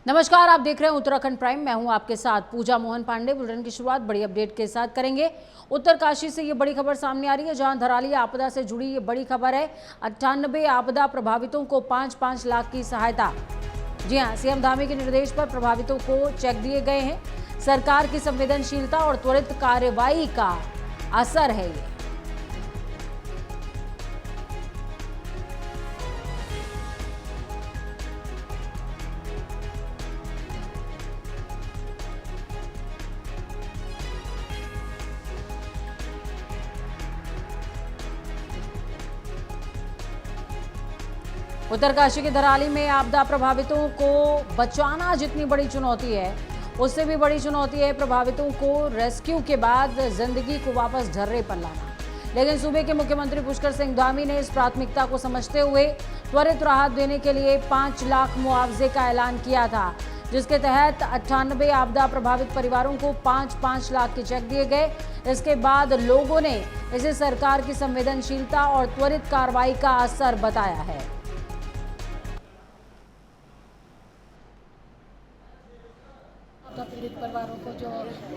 नमस्कार, आप देख रहे हैं उत्तराखंड प्राइम। मैं हूं आपके साथ पूजा मोहन पांडे। बुलेटिन की शुरुआत बड़ी अपडेट के साथ करेंगे। उत्तरकाशी से ये बड़ी खबर सामने आ रही है, जहां धराली आपदा से जुड़ी ये बड़ी खबर है। 98 आपदा प्रभावितों को 5-5 लाख की सहायता। जी हां, सीएम धामी के निर्देश पर प्रभावितों को चेक दिए गए हैं। सरकार की संवेदनशीलता और त्वरित कार्रवाई का असर है ये। उत्तरकाशी की धराली में आपदा प्रभावितों को बचाना जितनी बड़ी चुनौती है, उससे भी बड़ी चुनौती है प्रभावितों को रेस्क्यू के बाद जिंदगी को वापस ढर्रे पर लाना। लेकिन सूबे के मुख्यमंत्री पुष्कर सिंह धामी ने इस प्राथमिकता को समझते हुए त्वरित राहत देने के लिए 5 लाख मुआवजे का ऐलान किया था, जिसके तहत 98 आपदा प्रभावित परिवारों को 5-5 लाख के चेक दिए गए। इसके बाद लोगों ने इसे सरकार की संवेदनशीलता और त्वरित कार्रवाई का असर बताया है। पीड़ित परिवारों को जो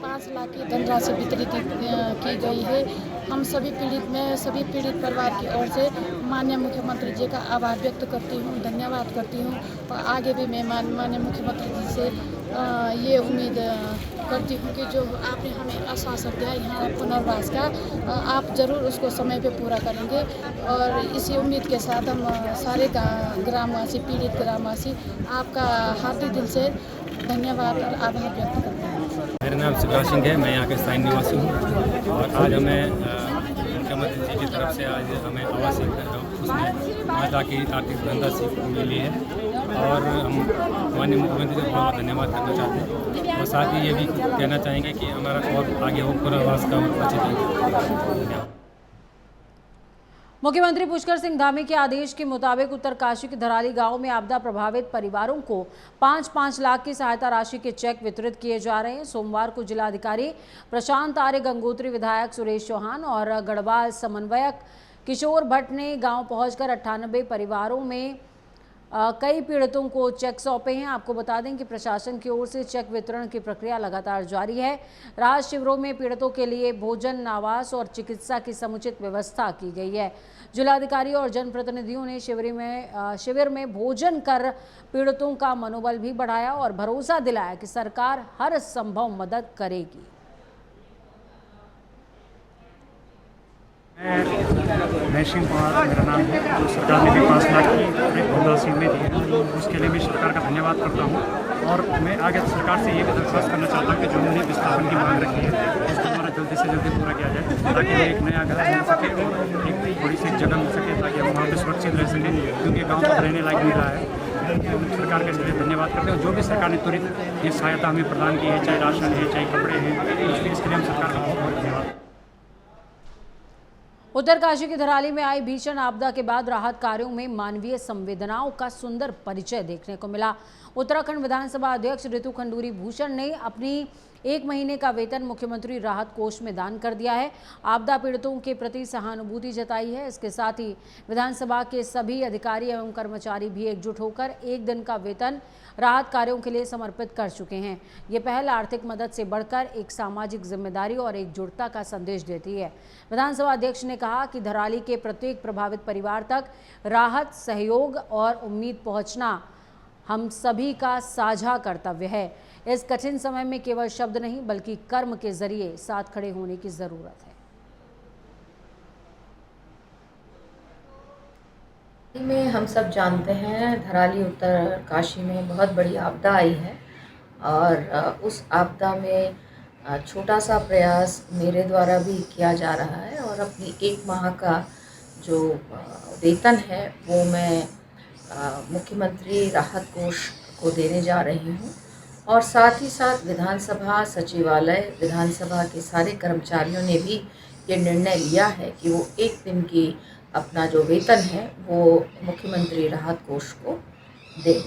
5 लाख की धनराशि वितरित की गई है, हम सभी पीड़ित परिवार की ओर से माननीय मुख्यमंत्री जी का आभार व्यक्त करती हूँ, धन्यवाद करती हूँ। और आगे भी मैं माननीय मुख्यमंत्री जी से ये उम्मीद करती हूँ कि जो आपने हमें आश्वासन दिया यहाँ पुनर्वास का, आप ज़रूर उसको समय पे पूरा करेंगे। और इसी उम्मीद के साथ हम सारे ग्रामवासी, पीड़ित ग्रामवासी, आपका हार्दिक दिल से धन्यवाद और आभार व्यक्त करते हैं। मेरा नाम शिवराज सिंह है, मैं यहाँ के स्थानीय निवासी हूँ। और आज हमें मुख्यमंत्री जी की तरफ से आज हमें आवासीय उसमें 5 लाख की आर्थिक धनराशि मिली है और हम माननीय मुख्यमंत्री जी को बहुत धन्यवाद करना चाहते हैं। और साथ ही ये भी कहना चाहेंगे कि हमारा और आगे हो पुनर्वास का अच्छे धन्यवाद। मुख्यमंत्री पुष्कर सिंह धामी के आदेश के मुताबिक उत्तरकाशी के धराली गांव में आपदा प्रभावित परिवारों को 5-5 लाख की सहायता राशि के चेक वितरित किए जा रहे हैं। सोमवार को जिलाधिकारी प्रशांत आर्य, गंगोत्री विधायक सुरेश चौहान और गढ़वाल समन्वयक किशोर भट्ट ने गांव पहुंचकर 98 परिवारों में कई पीड़ितों को चेक सौंपे हैं। आपको बता दें कि प्रशासन की ओर से चेक वितरण की प्रक्रिया लगातार जारी है। राहत शिविरों में पीड़ितों के लिए भोजन, आवास और चिकित्सा की समुचित व्यवस्था की गई है। जिलाधिकारी और जनप्रतिनिधियों ने शिविर में भोजन कर पीड़ितों का मनोबल भी बढ़ाया और भरोसा दिलाया कि सरकार हर संभव मदद करेगी। मैं सिंह कुमार मेरा नाम है। जो सरकार ने भी 5 लाख की धनराशि में दी है, उसके लिए मैं सरकार का धन्यवाद करता हूँ। और मैं आगे सरकार से ये भी दरख्वास्त करना चाहता हूँ कि जो उन्होंने विस्थापन की मांग रखी है, उसको हमारा जल्दी से जल्दी पूरा किया जाए, ताकि हमें एक नया घर मिल सके और एक थोड़ी सी जगह मिल सके, ताकि हम वहाँ पर सुरक्षित रह सकें, क्योंकि गाँव में रहने लायक नहीं रहा है। सरकार के लिए धन्यवाद करते हैं। जो भी सरकार ने त्वरित ये सहायता हमें प्रदान की है, चाहे राशन है, चाहे कपड़े हैं, इसके लिए हम सरकार का बहुत बहुत धन्यवाद। उत्तरकाशी की धराली में आई भीषण आपदा के बाद राहत कार्यों में मानवीय संवेदनाओं का सुंदर परिचय देखने को मिला। उत्तराखंड विधानसभा अध्यक्ष ऋतु खंडूरी भूषण ने अपनी 1 महीने का वेतन मुख्यमंत्री राहत कोष में दान कर दिया है। आपदा पीड़ितों के प्रति सहानुभूति जताई है। इसके साथ ही विधानसभा के सभी अधिकारी एवं कर्मचारी भी एकजुट होकर 1 दिन का वेतन राहत कार्यों के लिए समर्पित कर चुके हैं। ये पहल आर्थिक मदद से बढ़कर एक सामाजिक जिम्मेदारी और एकजुटता का संदेश देती है। विधानसभा अध्यक्ष ने कहा कि धराली के प्रत्येक प्रभावित परिवार तक राहत, सहयोग और उम्मीद पहुंचना हम सभी का साझा कर्तव्य है। इस कठिन समय में केवल शब्द नहीं बल्कि कर्म के जरिए साथ खड़े होने की जरूरत है। में हम सब जानते हैं, धराली उत्तरकाशी में बहुत बड़ी आपदा आई है और उस आपदा में छोटा सा प्रयास मेरे द्वारा भी किया जा रहा है और अपनी 1 माह का जो वेतन है वो मैं मुख्यमंत्री राहत कोष को देने जा रही हूँ। और साथ ही साथ विधानसभा सचिवालय, विधानसभा के सारे कर्मचारियों ने भी ये निर्णय लिया है कि वो 1 दिन की अपना जो वेतन है वो मुख्यमंत्री राहत कोष को दें।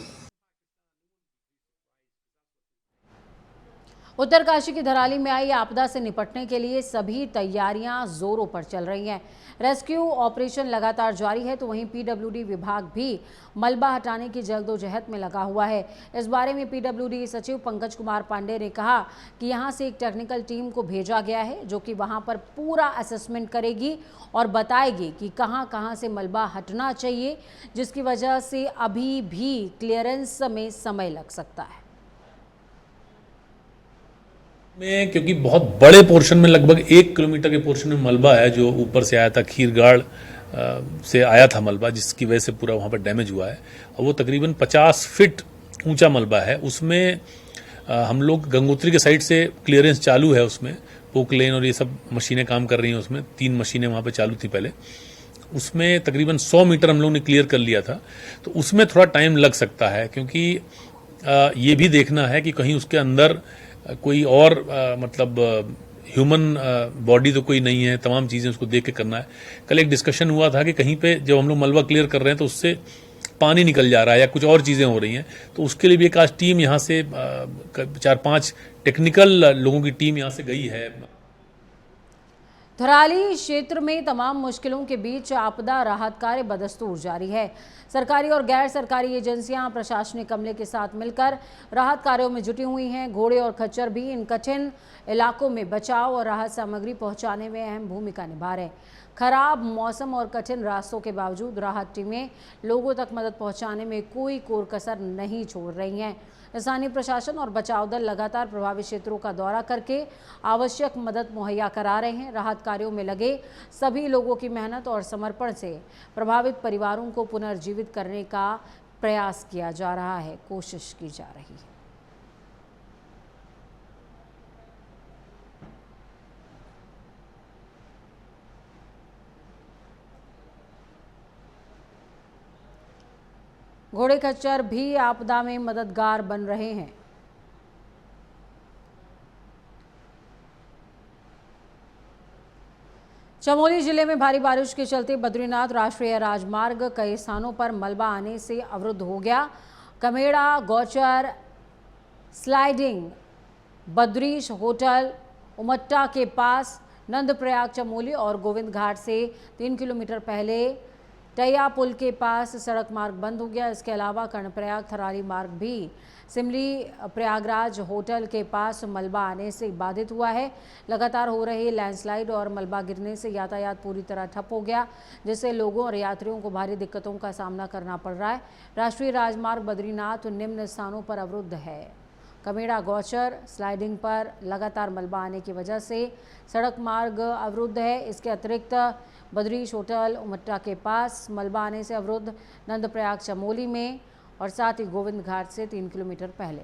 उत्तरकाशी की धराली में आई आपदा से निपटने के लिए सभी तैयारियां जोरों पर चल रही हैं। रेस्क्यू ऑपरेशन लगातार जारी है, तो वहीं पीडब्ल्यूडी विभाग भी मलबा हटाने की जल्दोजहद में लगा हुआ है। इस बारे में पीडब्ल्यूडी सचिव पंकज कुमार पांडे ने कहा कि यहां से एक टेक्निकल टीम को भेजा गया है, जो कि वहां पर पूरा असेसमेंट करेगी और बताएगी कि कहां-कहां से मलबा हटना चाहिए, जिसकी वजह से अभी भी क्लियरेंस में समय लग सकता है। में क्योंकि बहुत बड़े पोर्शन में लगभग 1 किलोमीटर के पोर्शन में मलबा है जो ऊपर से आया था, खीरगाड़ से आया था मलबा, जिसकी वजह से पूरा वहाँ पर डैमेज हुआ है। और वो तकरीबन 50 फीट ऊंचा मलबा है। उसमें हम लोग गंगोत्री के साइड से क्लियरेंस चालू है, उसमें पोकलेन और ये सब मशीनें काम कर रही हैं। उसमें 3 मशीनें वहाँ पर चालू थी पहले। उसमें तकरीबन 100 मीटर हम लोग ने क्लियर कर लिया था। तो उसमें थोड़ा टाइम लग सकता है, क्योंकि ये भी देखना है कि कहीं उसके अंदर कोई और मतलब ह्यूमन बॉडी तो कोई नहीं है। तमाम चीज़ें उसको देख के करना है। कल एक डिस्कशन हुआ था कि कहीं पे जब हम लोग मलबा क्लियर कर रहे हैं तो उससे पानी निकल जा रहा है या कुछ और चीज़ें हो रही हैं, तो उसके लिए भी एक आज टीम यहाँ से 4-5 टेक्निकल लोगों की टीम यहाँ से गई है। धराली क्षेत्र में तमाम मुश्किलों के बीच आपदा राहत कार्य बदस्तूर जारी है। सरकारी और गैर सरकारी एजेंसियां प्रशासनिक अमले के साथ मिलकर राहत कार्यों में जुटी हुई हैं। घोड़े और खच्चर भी इन कठिन इलाकों में बचाव और राहत सामग्री पहुंचाने में अहम भूमिका निभा रहे हैं। खराब मौसम और कठिन रास्तों के बावजूद राहत टीमें लोगों तक मदद पहुंचाने में कोई कोर कसर नहीं छोड़ रही हैं। स्थानीय प्रशासन और बचाव दल लगातार प्रभावित क्षेत्रों का दौरा करके आवश्यक मदद मुहैया करा रहे हैं। राहत कार्यों में लगे सभी लोगों की मेहनत और समर्पण से प्रभावित परिवारों को पुनर्जीवित करने का प्रयास किया जा रहा है, कोशिश की जा रही है। घोड़े खच्चर भी आपदा में मददगार बन रहे हैं। चमोली जिले में भारी बारिश के चलते बद्रीनाथ राष्ट्रीय राजमार्ग कई स्थानों पर मलबा आने से अवरुद्ध हो गया। कमेड़ा, गौचर, स्लाइडिंग, बद्रीश होटल, उमट्टा के पास, नंदप्रयाग चमोली और गोविंद घाट से 3 किलोमीटर पहले टैया पुल के पास सड़क मार्ग बंद हो गया। इसके अलावा कर्णप्रयाग थराली मार्ग भी सिमली प्रयागराज होटल के पास मलबा आने से बाधित हुआ है। लगातार हो रही लैंडस्लाइड और मलबा गिरने से यातायात पूरी तरह ठप हो गया, जिससे लोगों और यात्रियों को भारी दिक्कतों का सामना करना पड़ रहा है। राष्ट्रीय राजमार्ग बद्रीनाथ निम्न स्थानों पर अवरुद्ध है। कमेड़ा, गौचर, स्लाइडिंग पर लगातार मलबा आने की वजह से सड़क मार्ग अवरुद्ध है। इसके अतिरिक्त बद्रीश होटल उमट्टा के पास मलबा आने से अवरुद्ध, नंदप्रयाग चमोली में और साथ ही गोविंद घाट से 3 किलोमीटर पहले।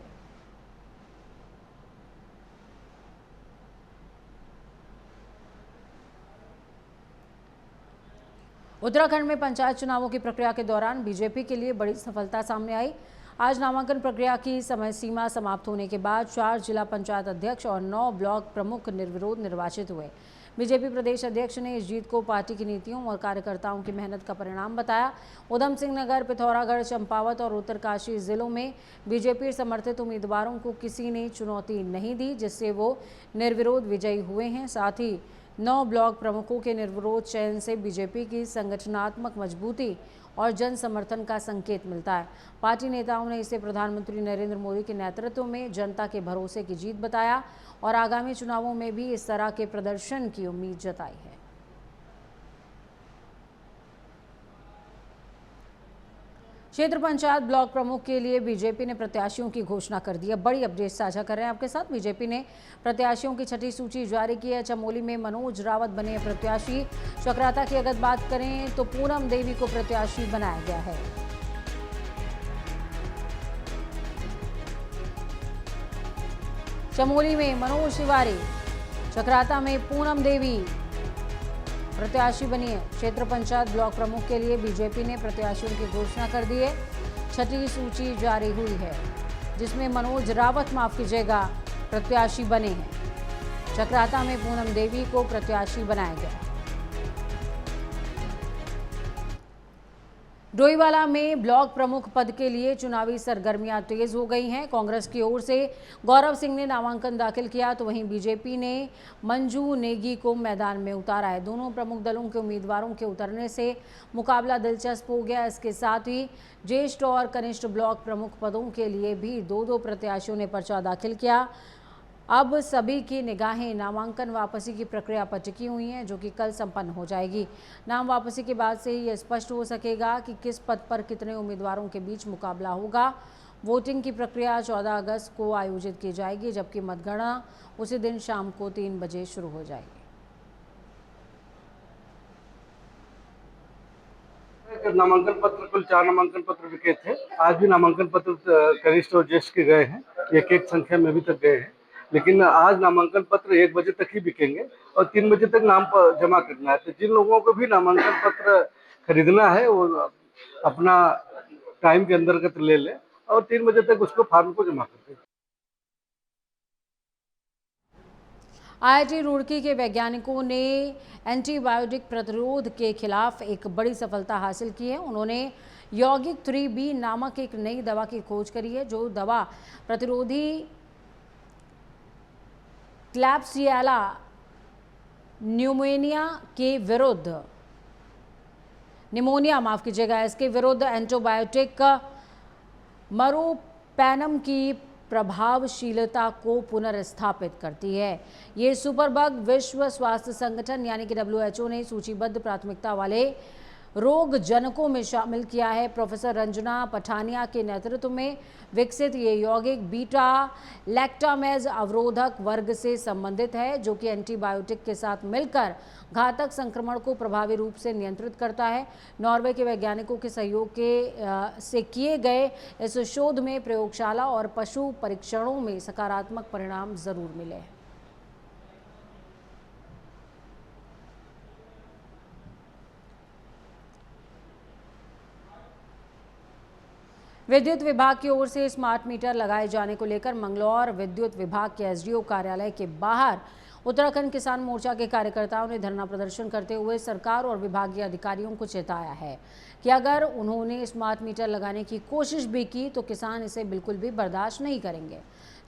उत्तराखंड में पंचायत चुनावों की प्रक्रिया के दौरान बीजेपी के लिए बड़ी सफलता सामने आई। आज नामांकन प्रक्रिया की समय सीमा समाप्त होने के बाद 4 जिला पंचायत अध्यक्ष और 9 ब्लॉक प्रमुख निर्विरोध निर्वाचित हुए। बीजेपी प्रदेश अध्यक्ष ने इस जीत को पार्टी की नीतियों और कार्यकर्ताओं की मेहनत का परिणाम बताया। उधम सिंह नगर, पिथौरागढ़, चंपावत और उत्तरकाशी जिलों में बीजेपी समर्थित उम्मीदवारों को किसी ने चुनौती नहीं दी, जिससे वो निर्विरोध विजयी हुए हैं। साथ ही 9 ब्लॉक प्रमुखों के निर्विरोध चयन से बीजेपी की संगठनात्मक मजबूती और जन समर्थन का संकेत मिलता है। पार्टी नेताओं ने इसे प्रधानमंत्री नरेंद्र मोदी के नेतृत्व में जनता के भरोसे की जीत बताया और आगामी चुनावों में भी इस तरह के प्रदर्शन की उम्मीद जताई है। क्षेत्र पंचायत ब्लॉक प्रमुख के लिए बीजेपी ने प्रत्याशियों की घोषणा कर दी है। बड़ी अपडेट साझा कर रहे हैं आपके साथ। बीजेपी ने प्रत्याशियों की छठी सूची जारी की है। चमोली में मनोज रावत बने प्रत्याशी। चक्राता की अगर बात करें तो पूनम देवी को प्रत्याशी बनाया गया है। चमोली में मनोज तिवारी, चक्राता में पूनम देवी प्रत्याशी बनी है। क्षेत्र पंचायत ब्लॉक प्रमुख के लिए बीजेपी ने प्रत्याशियों की घोषणा कर दी है। छठी सूची जारी हुई है, जिसमें मनोज रावत, माफ कीजिएगा, प्रत्याशी बने हैं। चक्राता में पूनम देवी को प्रत्याशी बनाया गया। डोईवाला में ब्लॉक प्रमुख पद के लिए चुनावी सरगर्मियां तेज हो गई हैं। कांग्रेस की ओर से गौरव सिंह ने नामांकन दाखिल किया तो वहीं बीजेपी ने मंजू नेगी को मैदान में उतारा है। दोनों प्रमुख दलों के उम्मीदवारों के उतरने से मुकाबला दिलचस्प हो गया। इसके साथ ही ज्येष्ठ और कनिष्ठ ब्लॉक प्रमुख पदों के लिए भी दो प्रत्याशियों ने पर्चा दाखिल किया। अब सभी की निगाहें नामांकन वापसी की प्रक्रिया पर टिकी हुई हैं, जो कि कल संपन्न हो जाएगी। नाम वापसी के बाद से ही यह स्पष्ट हो सकेगा कि किस पद पर कितने उम्मीदवारों के बीच मुकाबला होगा। वोटिंग की प्रक्रिया 14 अगस्त को आयोजित की जाएगी, जबकि मतगणना उसी दिन शाम को 3 बजे शुरू हो जाएगी। नामांकन पत्र कुल 4 नामांकन पत्र बिके थे। आज भी नामांकन पत्र कनिष्ठ और ज्येष्ठ के गए हैं, एक संख्या में अभी तक गए हैं, लेकिन आज नामांकन पत्र 1 बजे तक ही बिकेंगे और 3 बजे तक नाम जमा करना है। तो जिन लोगों को भी नामांकन पत्र खरीदना है वो अपना टाइम के अंतर्गत ले लें और 3 बजे तक उसको फॉर्म को जमा कर दें। IIT रुड़की के वैज्ञानिकों ने एंटीबायोटिक प्रतिरोध के खिलाफ एक बड़ी सफलता हासिल की है। उन्होंने यौगिक 3B नामक एक नई दवा की खोज करी है, जो दवा प्रतिरोधी क्लैब्सिएला निमोनिया इसके विरुद्ध एंटीबायोटिक मरोपेनम की प्रभावशीलता को पुनर्स्थापित करती है। ये सुपरबग विश्व स्वास्थ्य संगठन यानी कि WHO ने सूचीबद्ध प्राथमिकता वाले रोग जनकों में शामिल किया है। प्रोफेसर रंजना पठानिया के नेतृत्व में विकसित ये यौगिक बीटा लैक्टामेज अवरोधक वर्ग से संबंधित है, जो कि एंटीबायोटिक के साथ मिलकर घातक संक्रमण को प्रभावी रूप से नियंत्रित करता है। नॉर्वे के वैज्ञानिकों के सहयोग से किए गए इस शोध में प्रयोगशाला और पशु परीक्षणों में सकारात्मक परिणाम जरूर मिले हैं। विद्युत विभाग की ओर से स्मार्ट मीटर लगाए जाने को लेकर मंगलौर विद्युत विभाग के SDO कार्यालय के बाहर उत्तराखंड किसान मोर्चा के कार्यकर्ताओं ने धरना प्रदर्शन करते हुए सरकार और विभागीय अधिकारियों को चेताया है कि अगर उन्होंने स्मार्ट मीटर लगाने की कोशिश भी की तो किसान इसे बिल्कुल भी बर्दाश्त नहीं करेंगे,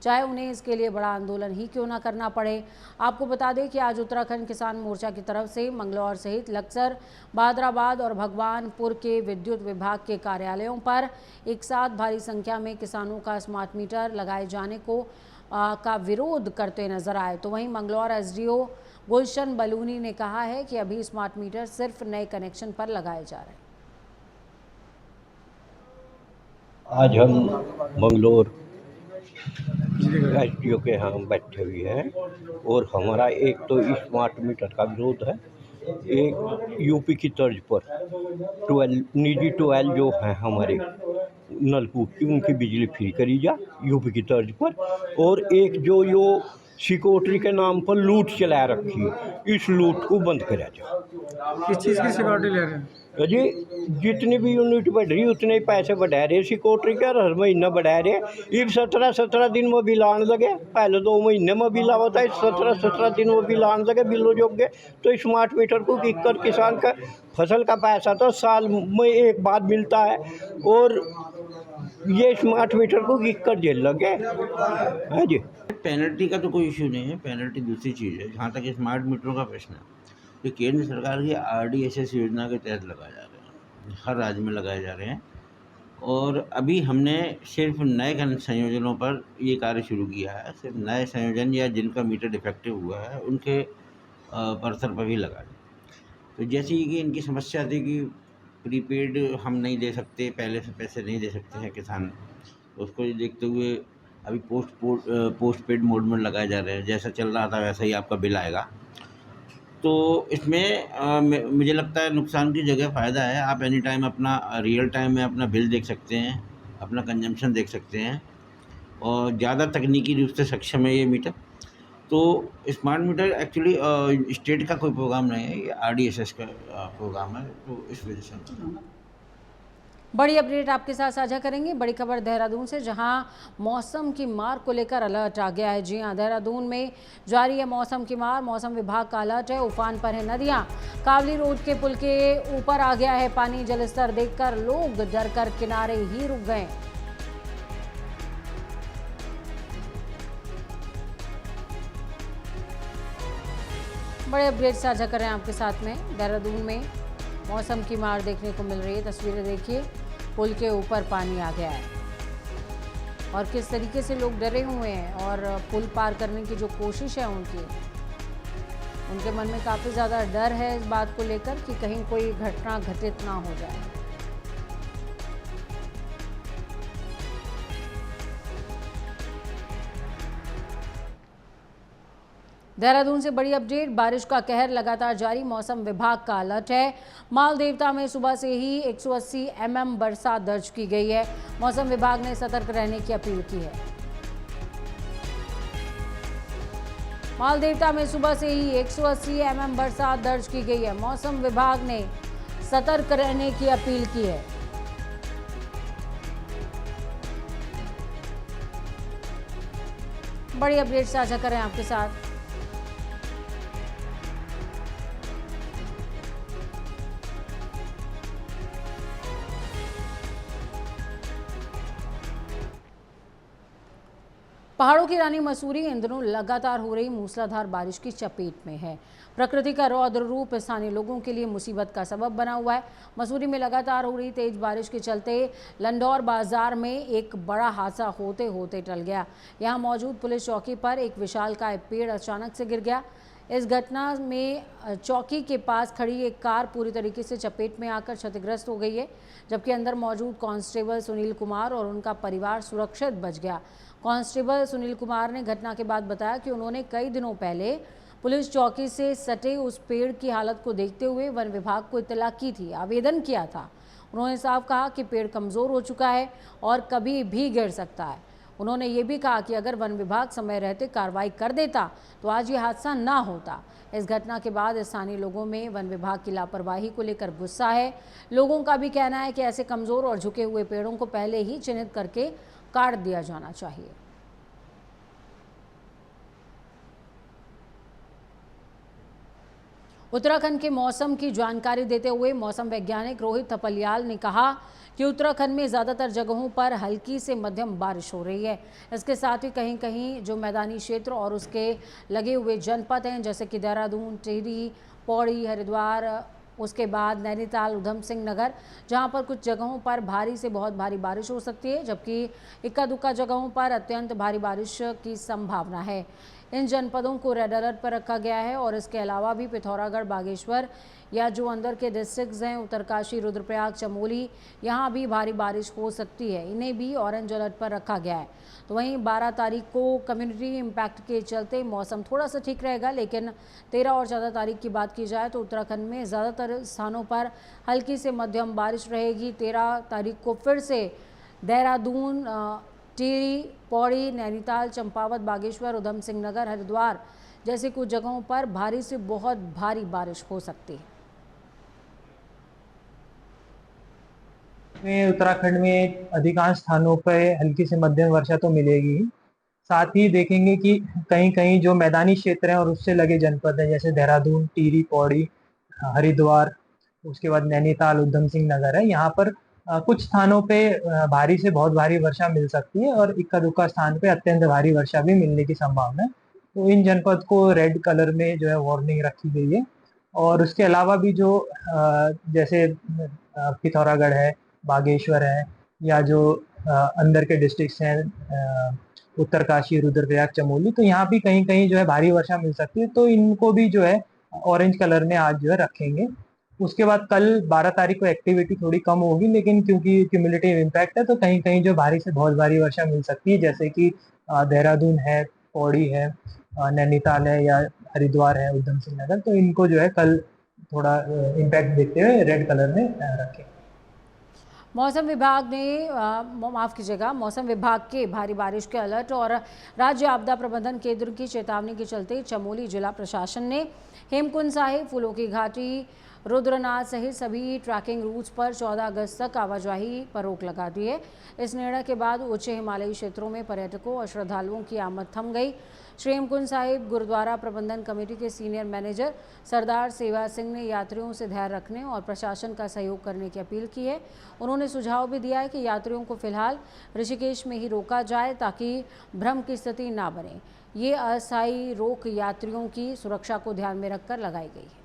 चाहे उन्हें इसके लिए बड़ा आंदोलन ही क्यों ना करना पड़े। आपको बता दें कि आज उत्तराखंड किसान मोर्चा की तरफ से मंगलौर सहित लक्सर, बादराबाद और भगवानपुर के विद्युत विभाग के कार्यालयों पर एक साथ भारी संख्या में किसानों का स्मार्ट मीटर लगाए जाने का विरोध करते नजर आए। तो वहीं मंगलौर SDO गुलशन बलूनी ने कहा है कि अभी स्मार्ट मीटर सिर्फ नए कनेक्शन पर लगाए जा रहे हैं। आज हम मंगलौर SDO के यहाँ बैठे हुए हैं और हमारा एक तो स्मार्ट मीटर का विरोध है, एक यूपी की तर्ज पर निजी 12 जो हैं हमारे नलकूप की उनकी बिजली फ्री करी जा यूपी की तर्ज पर, और एक जो सिक्योरिटी के नाम पर लूट चला रखी है, इस लूट को बंद करा जा। किस चीज़ की सिक्योरिटी ले रहे हैं जी? जितनी भी यूनिट बढ़ रही उतने ही पैसे बढ़ा रहे सिक्योरिटी के, हर महीना बढ़ा रहे। एक 17 दिन में बिल आने लगे, पहले 2 महीने में बिल आता है, 17 दिन में बिल आने लगे बिलो जोगे। तो स्मार्ट मीटर को किकर किसान का फसल का पैसा तो साल में एक बार मिलता है और ये स्मार्ट मीटर को किकर जेल लगे है जी। पेनल्टी का तो कोई इशू नहीं है, पेनल्टी दूसरी चीज़ है। जहाँ तक स्मार्ट मीटरों का प्रश्न है, तो केंद्र सरकार की RDSS योजना के तहत लगाए जा रहे हैं, हर राज्य में लगाए जा रहे हैं। और अभी हमने सिर्फ नए संयोजनों पर ये कार्य शुरू किया है, सिर्फ नए संयोजन या जिनका मीटर डिफेक्टिव हुआ है उनके परसर पर भी लगा दें। तो जैसे कि इनकी समस्या थी कि प्रीपेड हम नहीं दे सकते, पहले से पैसे नहीं दे सकते हैं किसान, तो उसको देखते हुए अभी पोस्ट पेड मोड में लगाए जा रहे हैं। जैसा चल रहा था वैसा ही आपका बिल आएगा। तो इसमें मुझे लगता है नुकसान की जगह फ़ायदा है। आप एनी टाइम अपना रियल टाइम में अपना बिल देख सकते हैं, अपना कंजम्पशन देख सकते हैं और ज़्यादा तकनीकी रूप से सक्षम है ये मीटर। तो स्मार्ट मीटर एक्चुअली स्टेट का कोई प्रोग्राम नहीं है, ये RDSS का प्रोग्राम है, तो इस वजह से। बड़ी अपडेट आपके साथ साझा करेंगे। बड़ी खबर देहरादून से, जहां मौसम की मार को लेकर अलर्ट आ गया है। जी हां, देहरादून में जारी है मौसम की मार। मौसम विभाग का अलर्ट है। उफान पर है नदियां। कावली रोड के पुल के ऊपर आ गया है पानी। जलस्तर देखकर लोग डरकर किनारे ही रुक गए। बड़े अपडेट साझा कर रहे हैं आपके साथ में। देहरादून में मौसम की मार देखने को मिल रही है। तस्वीरें देखिए, पुल के ऊपर पानी आ गया है और किस तरीके से लोग डरे हुए हैं और पुल पार करने की जो कोशिश है उनके मन में काफ़ी ज़्यादा डर है इस बात को लेकर कि कहीं कोई घटना घटित ना हो जाए। देहरादून से बड़ी अपडेट। बारिश का कहर लगातार जारी। मौसम विभाग का अलर्ट है। मालदेवता में सुबह से ही 180 mm बरसात दर्ज की गई है। मौसम विभाग ने सतर्क रहने की अपील की है। मालदेवता में सुबह से ही 180 mm बरसात दर्ज की गई है। मौसम विभाग ने सतर्क रहने की अपील की है। बड़ी अपडेट साझा करें आपके साथ। पहाड़ों की रानी मसूरी इन दिनों लगातार हो रही मूसलाधार बारिश की चपेट में है। प्रकृति का रौद्र रूप स्थानीय लोगों के लिए मुसीबत का सबब बना हुआ है। मसूरी में लगातार हो रही तेज बारिश के चलते लंडौर बाजार में एक बड़ा हादसा होते होते टल गया। यहां मौजूद पुलिस चौकी पर एक विशालकाय पेड़ अचानक से गिर गया। इस घटना में चौकी के पास खड़ी एक कार पूरी तरीके से चपेट में आकर क्षतिग्रस्त हो गई है, जबकि अंदर मौजूद कांस्टेबल सुनील कुमार और उनका परिवार सुरक्षित बच गया। कांस्टेबल सुनील कुमार ने घटना के बाद बताया कि उन्होंने कई दिनों पहले पुलिस चौकी से सटे उस पेड़ की हालत को देखते हुए वन विभाग को इत्तला की थी, आवेदन किया था। उन्होंने साफ कहा कि पेड़ कमज़ोर हो चुका है और कभी भी गिर सकता है। उन्होंने ये भी कहा कि अगर वन विभाग समय रहते कार्रवाई कर देता तो आज ये हादसा ना होता। इस घटना के बाद स्थानीय लोगों में वन विभाग की लापरवाही को लेकर गुस्सा है। लोगों का भी कहना है कि ऐसे कमज़ोर और झुके हुए पेड़ों को पहले ही चिन्हित करके काट दिया जाना चाहिए। उत्तराखंड के मौसम की जानकारी देते हुए मौसम वैज्ञानिक रोहित थपलियाल ने कहा कि उत्तराखंड में ज़्यादातर जगहों पर हल्की से मध्यम बारिश हो रही है। इसके साथ ही कहीं कहीं जो मैदानी क्षेत्र और उसके लगे हुए जनपद हैं, जैसे कि देहरादून, टिहरी, पौड़ी, हरिद्वार, उसके बाद नैनीताल, उधम सिंह नगर, जहां पर कुछ जगहों पर भारी से बहुत भारी बारिश हो सकती है, जबकि इक्का दुक्का जगहों पर अत्यंत भारी बारिश की संभावना है। इन जनपदों को रेड अलर्ट पर रखा गया है और इसके अलावा भी पिथौरागढ़, बागेश्वर या जो अंदर के डिस्ट्रिक्ट्स हैं, उत्तरकाशी, रुद्रप्रयाग, चमोली, यहाँ भी भारी बारिश हो सकती है। इन्हें भी ऑरेंज अलर्ट पर रखा गया है। तो वहीं 12 तारीख को कम्युनिटी इम्पैक्ट के चलते मौसम थोड़ा सा ठीक रहेगा, लेकिन 13 और 14 तारीख की बात की जाए तो उत्तराखंड में ज़्यादातर स्थानों पर हल्की से मध्यम बारिश रहेगी। 13 तारीख को फिर से देहरादून, टिहरी, पौड़ी, नैनीताल, चंपावत, बागेश्वर, उधम सिंह नगर, हरिद्वार जैसे कुछ जगहों पर भारी से बहुत भारी बारिश हो सकती है। उत्तराखंड में अधिकांश स्थानों पर हल्की से मध्यम वर्षा तो मिलेगी ही। साथ ही देखेंगे कि कहीं कहीं जो मैदानी क्षेत्र हैं और उससे लगे जनपद हैं, जैसे देहरादून, टिहरी, पौड़ी, हरिद्वार, उसके बाद नैनीताल, उधम सिंह नगर है, यहाँ पर कुछ स्थानों पे भारी से बहुत भारी वर्षा मिल सकती है और इक्का दुक्का स्थान पे अत्यंत भारी वर्षा भी मिलने की संभावना है। तो इन जनपद को रेड कलर में जो है वार्निंग रखी गई है। और उसके अलावा भी जो जैसे पिथौरागढ़ है, बागेश्वर है, या जो अंदर के डिस्ट्रिक्ट्स हैं, उत्तरकाशी, रुद्रप्रयाग, चमोली, तो यहाँ भी कहीं कहीं जो है भारी वर्षा मिल सकती है। तो इनको भी जो है ऑरेंज कलर में आज जो है रखेंगे। उसके बाद कल 12 तारीख को एक्टिविटी थोड़ी कम होगी, लेकिन क्योंकि क्यूमुलेटिव इम्पैक्ट है तो कहीं कहीं जो भारी से बहुत भारी वर्षा मिल सकती है, जैसे कि देहरादून है, पौड़ी है, नैनीताल है या हरिद्वार है, उधम सिंह नगर। तो इनको जो है कल थोड़ा इम्पैक्ट देखते हुए रेड कलर में रखें। मौसम विभाग ने माफ़ कीजिएगा, मौसम विभाग के भारी बारिश के अलर्ट और राज्य आपदा प्रबंधन केंद्र की चेतावनी के चलते चमोली जिला प्रशासन ने हेमकुंड साहिब, फूलों की घाटी, रुद्रनाथ सहित सभी ट्रैकिंग रूट्स पर 14 अगस्त तक आवाजाही पर रोक लगा दी है। इस निर्णय के बाद उच्च हिमालयी क्षेत्रों में पर्यटकों और श्रद्धालुओं की आमद थम गई। श्री हेमकुंड साहिब गुरुद्वारा प्रबंधन कमेटी के सीनियर मैनेजर सरदार सेवा सिंह ने यात्रियों से धैर्य रखने और प्रशासन का सहयोग करने की अपील की है। उन्होंने सुझाव भी दिया है कि यात्रियों को फिलहाल ऋषिकेश में ही रोका जाए ताकि भ्रम की स्थिति ना बने। ये अस्थायी रोक यात्रियों की सुरक्षा को ध्यान में रखकर लगाई गई है।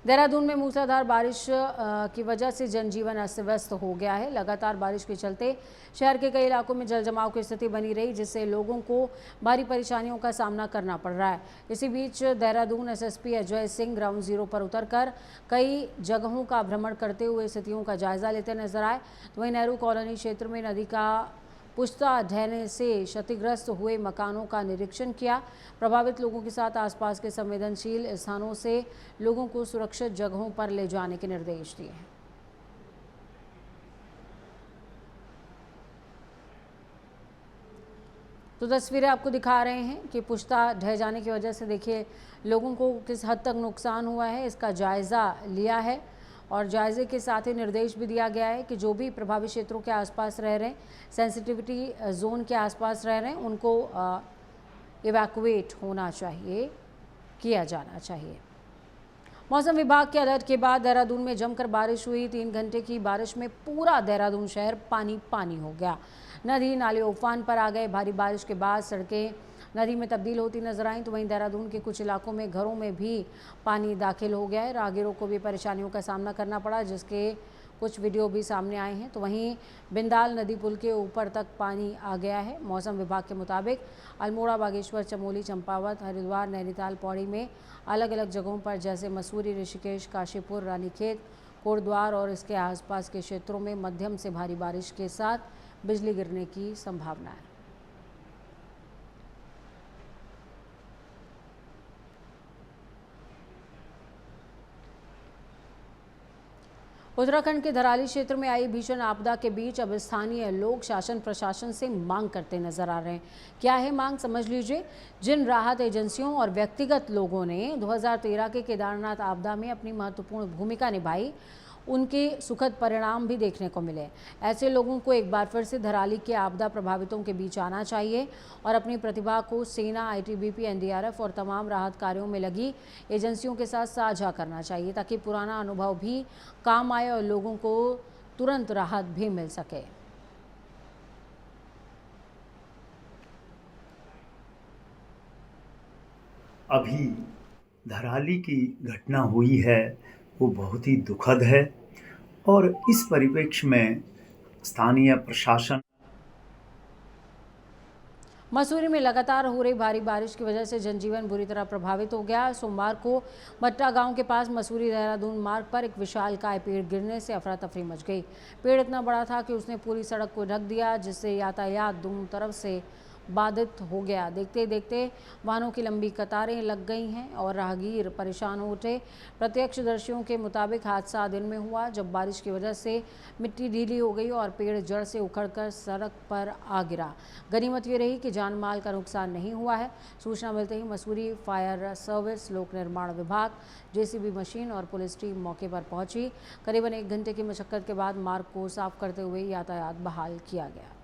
देहरादून में मूसलाधार बारिश की वजह से जनजीवन अस्त व्यस्त हो गया है। लगातार बारिश के चलते शहर के कई इलाकों में जल जमाव की स्थिति बनी रही, जिससे लोगों को भारी परेशानियों का सामना करना पड़ रहा है। इसी बीच Dehradun SSP Ajay Singh ground zero पर उतरकर कई जगहों का भ्रमण करते हुए स्थितियों का जायजा लेते नजर आए। तो वहीं नेहरू कॉलोनी क्षेत्र में नदी का पुश्ता ढहने से क्षतिग्रस्त हुए मकानों का निरीक्षण किया। प्रभावित लोगों के साथ आसपास के संवेदनशील स्थानों से लोगों को सुरक्षित जगहों पर ले जाने के निर्देश दिए हैं। तो तस्वीरें आपको दिखा रहे हैं कि पुश्ता ढह जाने की वजह से देखिए लोगों को किस हद तक नुकसान हुआ है, इसका जायज़ा लिया है और जायजे के साथ ही निर्देश भी दिया गया है कि जो भी प्रभावित क्षेत्रों के आसपास रह रहे हैं, सेंसिटिविटी जोन के आसपास रह रहे हैं, उनको इवैक्यूएट होना चाहिए, किया जाना चाहिए। मौसम विभाग के अलर्ट के बाद देहरादून में जमकर बारिश हुई। 3 घंटे की बारिश में पूरा देहरादून शहर पानी पानी हो गया। नदी नाले उफान पर आ गए। भारी बारिश के बाद सड़कें नदी में तब्दील होती नजर आई। तो वहीं देहरादून के कुछ इलाकों में घरों में भी पानी दाखिल हो गया है। राहगीरों को भी परेशानियों का सामना करना पड़ा, जिसके कुछ वीडियो भी सामने आए हैं। तो वहीं बिंदाल नदी पुल के ऊपर तक पानी आ गया है। मौसम विभाग के मुताबिक अल्मोड़ा, बागेश्वर, चमोली, चंपावत, हरिद्वार, नैनीताल, पौड़ी में अलग अलग जगहों पर जैसे मसूरी, ऋषिकेश, काशीपुर, रानीखेत, कोटद्वार और इसके आसपास के क्षेत्रों में मध्यम से भारी बारिश के साथ बिजली गिरने की संभावना है। उत्तराखंड के धराली क्षेत्र में आई भीषण आपदा के बीच अब स्थानीय लोग शासन प्रशासन से मांग करते नजर आ रहे हैं। क्या है मांग, समझ लीजिए। जिन राहत एजेंसियों और व्यक्तिगत लोगों ने 2013 के केदारनाथ आपदा में अपनी महत्वपूर्ण भूमिका निभाई, उनके सुखद परिणाम भी देखने को मिले। ऐसे लोगों को एक बार फिर से धराली के आपदा प्रभावितों के बीच आना चाहिए और अपनी प्रतिभा को सेना, आईटीबीपी, एनडीआरएफ और तमाम राहत कार्यों में लगी एजेंसियों के साथ साझा करना चाहिए, ताकि पुराना अनुभव भी काम आए और लोगों को तुरंत राहत भी मिल सके। अभी धराली की घटना हुई है वो बहुत ही दुखद है और इस परिप्रेक्ष्य में स्थानीय प्रशासन। मसूरी में लगातार हो रही भारी बारिश की वजह से जनजीवन बुरी तरह प्रभावित हो गया। सोमवार को मट्टा गांव के पास मसूरी देहरादून मार्ग पर एक विशालकाय पेड़ गिरने से अफरा तफरी मच गई। पेड़ इतना बड़ा था कि उसने पूरी सड़क को ढक दिया, जिससे यातायात दोनों तरफ से बाधित हो गया। देखते देखते वाहनों की लंबी कतारें लग गई हैं और राहगीर परेशान हो उठे। प्रत्यक्षदर्शियों के मुताबिक हादसा दिन में हुआ, जब बारिश की वजह से मिट्टी ढीली हो गई और पेड़ जड़ से उखड़कर सड़क पर आ गिरा। गनीमत ये रही कि जान माल का नुकसान नहीं हुआ है। सूचना मिलते ही मसूरी फायर सर्विस, लोक निर्माण विभाग, जेसीबी मशीन और पुलिस टीम मौके पर पहुंची। करीबन 1 घंटे की मशक्कत के बाद मार्ग को साफ करते हुए यातायात बहाल किया गया।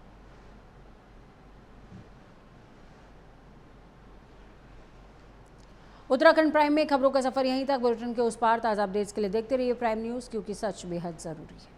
उत्तराखंड प्राइम में खबरों का सफर यहीं तक। बुलेटिन के उस पार ताज़ा अपडेट्स के लिए देखते रहिए प्राइम न्यूज़, क्योंकि सच बेहद ज़रूरी है।